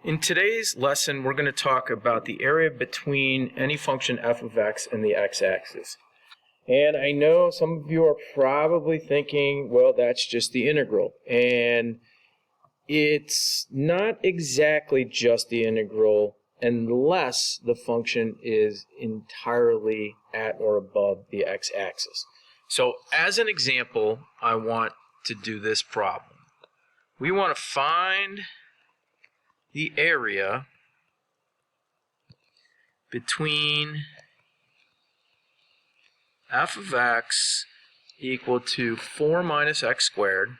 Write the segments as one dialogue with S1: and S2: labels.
S1: In today's lesson, we're going to talk about the area between any function f of x and the x-axis. And I know some of you are probably thinking, well, that's just the integral. And it's not exactly just the integral unless the function is entirely at or above the x-axis. So as an example, I want to do this problem. We want to find the area between f of x equal to 4 minus x squared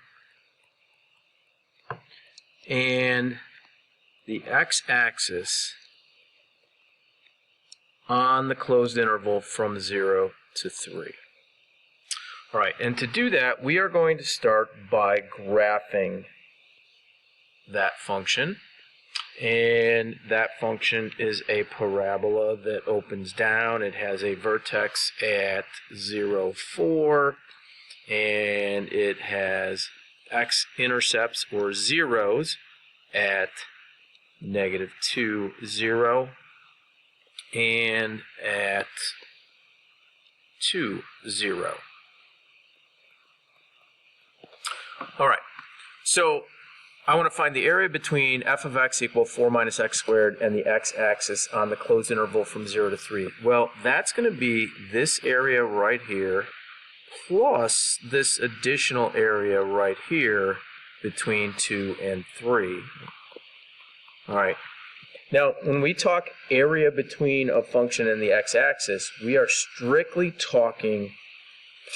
S1: and the x-axis on the closed interval from 0 to 3. All right, and to do that, we are going to start by graphing that function. And that function is a parabola that opens down. It has a vertex at 0, 4, and it has x-intercepts or zeros at -2, 0, and at 2, 0. All right, so I want to find the area between f of x equal 4 minus x squared and the x-axis on the closed interval from 0 to 3. Well, that's going to be this area right here plus this additional area right here between 2 and 3. All right. Now, when we talk area between a function and the x-axis, we are strictly talking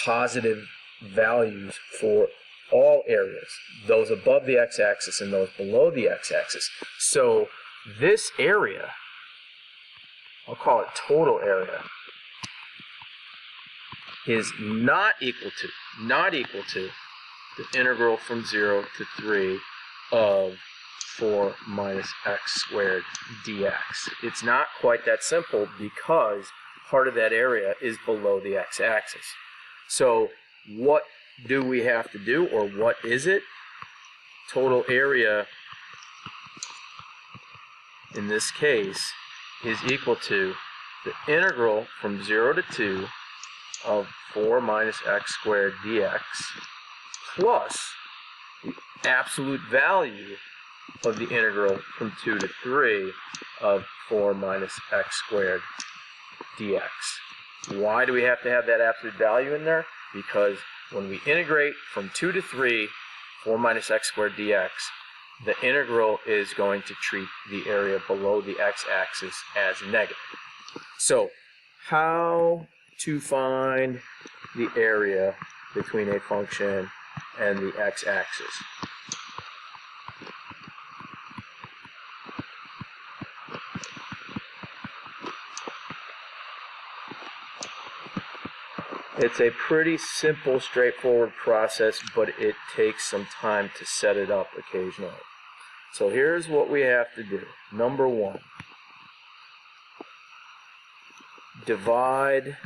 S1: positive values for all areas, those above the x-axis and those below the x-axis. So this area, I'll call it total area, is not equal to the integral from 0 to 3 of 4 minus x squared dx. It's not quite that simple because part of that area is below the x-axis. So what do we have to do, or what is it? Total area in this case is equal to the integral from 0 to 2 of 4 minus x squared dx plus the absolute value of the integral from 2 to 3 of 4 minus x squared dx. Why do we have to have that absolute value in there? Because when we integrate from 2 to 3, 4 minus x squared dx, the integral is going to treat the area below the x-axis as negative. So, how to find the area between a function and the x-axis? It's a pretty simple, straightforward process, but it takes some time to set it up occasionally. So here's what we have to do. Number 1, divide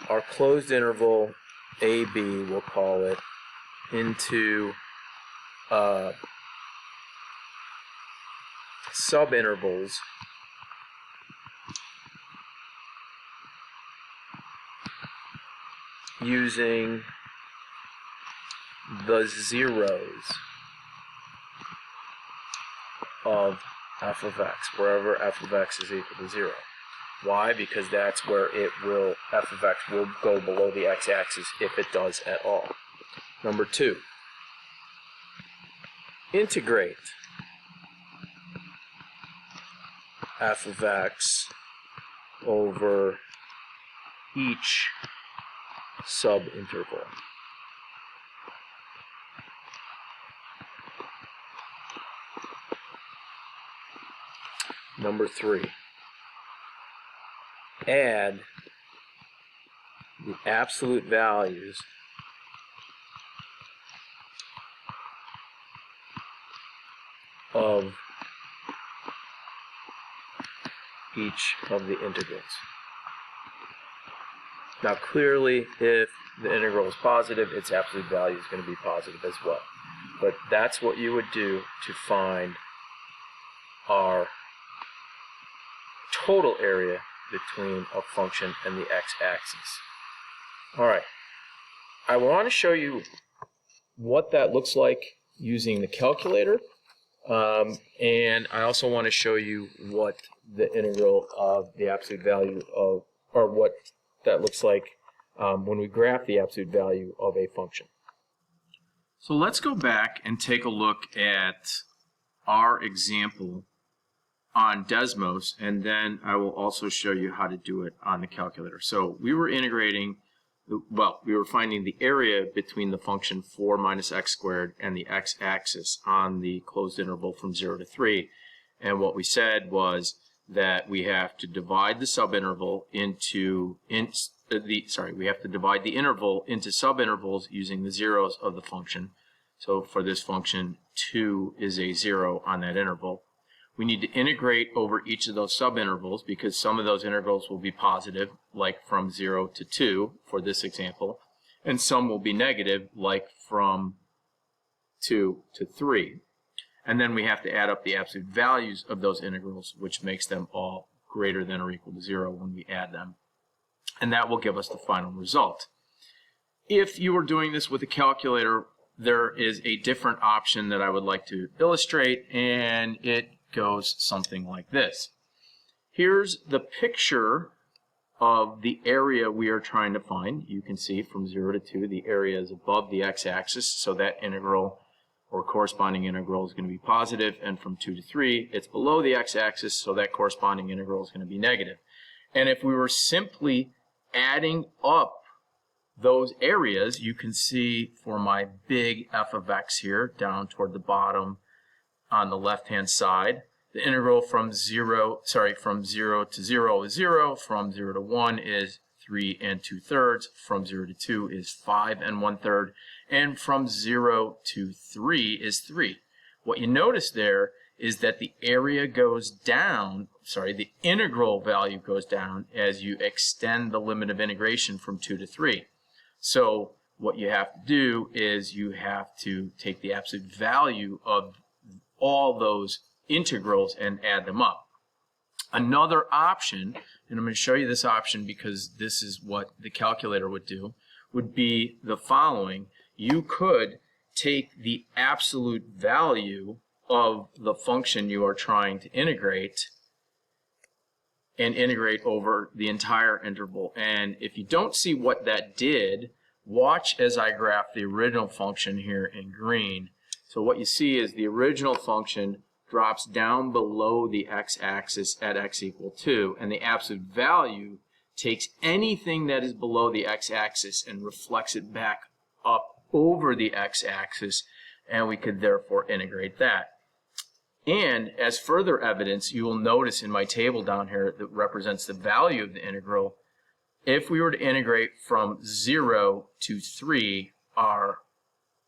S1: our closed interval AB, we'll call it, into subintervals using the zeros of f of x, wherever f of x is equal to 0. Why? Because that's where f of x will go below the x-axis if it does at all. Number 2, integrate f of x over each subinterval. Number 3, add the absolute values of each of the integrals. Now clearly, if the integral is positive, its absolute value is going to be positive as well. But that's what you would do to find our total area between a function and the x-axis. All right, I want to show you what that looks like using the calculator, and I also want to show you what the integral of the absolute value of, or what that looks like when we graph the absolute value of a function. So let's go back and take a look at our example on Desmos, and then I will also show you how to do it on the calculator. So we were integrating, well, we were finding the area between the function 4 minus x squared and the x-axis on the closed interval from 0 to 3. And what we said was that we have to divide the subinterval into, we have to divide the interval into subintervals using the zeros of the function. So for this function, 2 is a 0 on that interval. We need to integrate over each of those subintervals because some of those integrals will be positive, like from 0 to 2 for this example, and some will be negative, like from 2 to 3. And then we have to add up the absolute values of those integrals, which makes them all greater than or equal to 0 when we add them. And that will give us the final result. If you were doing this with a calculator, there is a different option that I would like to illustrate, and it goes something like this. Here's the picture of the area we are trying to find. You can see from 0 to 2 the area is above the x-axis, so that integral or corresponding integral is going to be positive, and from 2 to 3 it's below the x-axis, so that corresponding integral is going to be negative. And if we were simply adding up those areas, you can see for my big f of x here down toward the bottom on the left-hand side, the integral from 0 to 0 is 0, from 0 to 1 is 3 2/3, from 0 to 2 is 5 1/3, and from 0 to 3 is 3. What you notice there is that the area goes down, the integral value goes down as you extend the limit of integration from 2 to 3. So what you have to do is you have to take the absolute value of all those integrals and add them up. Another option, and I'm going to show you this option because this is what the calculator would do, would be the following. You could take the absolute value of the function you are trying to integrate and integrate over the entire interval. And if you don't see what that did, watch as I graph the original function here in green. So what you see is the original function drops down below the x-axis at x equal 2, and the absolute value takes anything that is below the x-axis and reflects it back up over the x-axis, and we could therefore integrate that. And as further evidence, you will notice in my table down here that represents the value of the integral, if we were to integrate from 0 to 3, our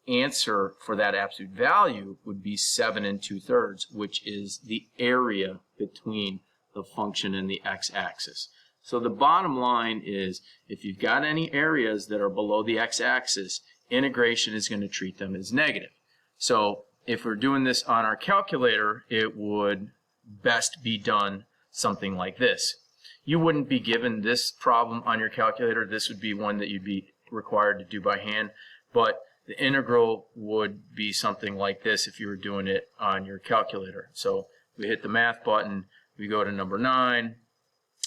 S1: answer for that absolute value would be 7 2/3, which is the area between the function and the x-axis. So the bottom line is, if you've got any areas that are below the x-axis, integration is going to treat them as negative. So if we're doing this on our calculator, it would best be done something like this. You wouldn't be given this problem on your calculator. This would be one that you'd be required to do by hand, but the integral would be something like this if you were doing it on your calculator. So we hit the math button, we go to number 9,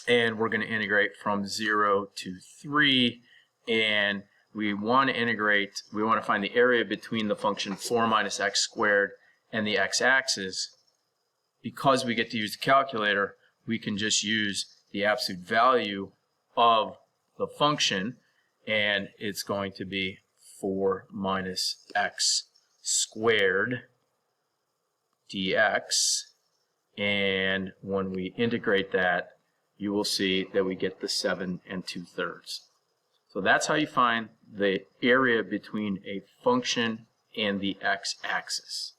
S1: and we're going to integrate from 0 to 3, and we want to find the area between the function 4 minus x squared and the x-axis. Because we get to use the calculator, we can just use the absolute value of the function, and it's going to be 4 minus x squared dx, and when we integrate that, you will see that we get the 7 2/3. So that's how you find the area between a function and the x-axis.